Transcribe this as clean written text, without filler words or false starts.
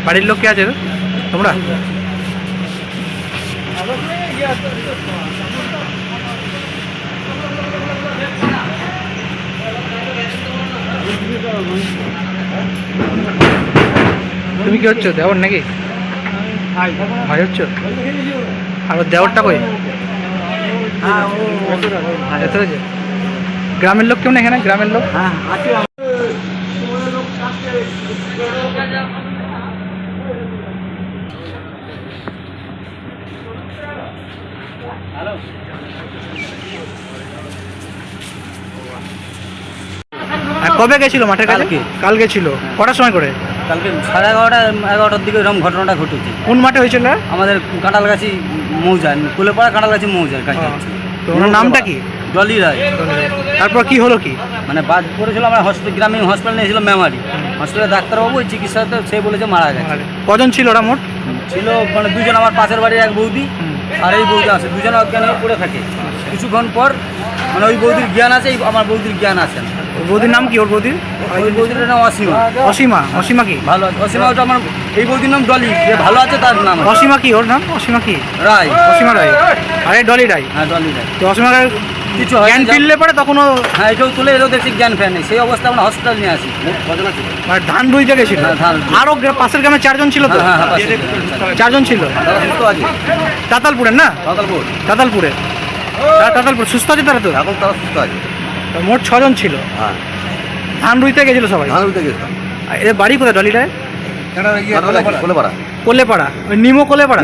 বাড়ির লোক কে আছে তোমরা? তুমি কি হচ্ছ, দেওয়ার নাকি? ভাই হচ্ছ? আর ওর দেওয়ারটা কই? গ্রামের লোক কেমন এখানে? গ্রামের লোক কবে গেছিল মাঠের কাছে? কালকে ছিল। কটার সময় করে? কালকে 11:30-11টার দিকে এরকম ঘটনাটা ঘটেছে। কোন মাঠে হয়েছিল? আমাদের কাঁঠালগাছি মৌজা, কুলেপাড়া কাঁঠালগাছি মৌজার কাছে। তো ওনার নামটা কি? ডলি রায়। তারপর কি হলো কি? মানে বাদ পড়েছিল, আমরা গ্রামীণ হসপিটাল নিয়েছিল মেমারি হসপিটালে। ডাক্তারবাবু ওই চিকিৎসাতে সে বলেছে মারা গেছে। কজন ছিল ওরা মোট? ছিল মানে দুজন, আমার পাশের বাড়ির এক বৌদি আর এই বৌদি আছে, দুজনে অজ্ঞান হয়ে পড়ে থাকে। কিছুক্ষণ পর মানে ওই বৌদির জ্ঞান আছে, আমার বৌদির জ্ঞান আছে না। ওর বৌদির নাম কি? ওর বৌদির ওই বৌদির নাম অসীমা। অসীমা? অসীমা কি? ভালো আছে অসীমা। ওটা আমার এই বৌদির নাম ডলি, যে ভালো আছে তার নাম অসীমা কি? ওর নাম অসীমা কি? রায়। অসীমা রায়। আরে ডলি রায়? হ্যাঁ ডলি রায়। তো অসীমা রায় কিছু জ্ঞান ফিরলে পরে তখনও? হ্যাঁ এটাও তুলে এলেও দেখছি জ্ঞান ফের নেই। সেই অবস্থা আমরা হসপিটাল নিয়ে আসি। মানে ধান রুইতে গেছিল? আরও পাশের গ্রামে 4 জন ছিল তো? 4 জন ছিল। তাতালপুরের না? তাতালপুরে। তাতালপুর সুস্থ আছে তারা? তো এখন তারা সুস্থ আছে। মোট 6 জন ছিল। হ্যাঁ ধান রুইতে গেছিল সবাই? ধান রুইতে গেছিলাম। এর বাড়ি কোথায় ডলিটায়? কোলেপাড়া। কোলেপাড়া? ওই নিমো কোলেপাড়া?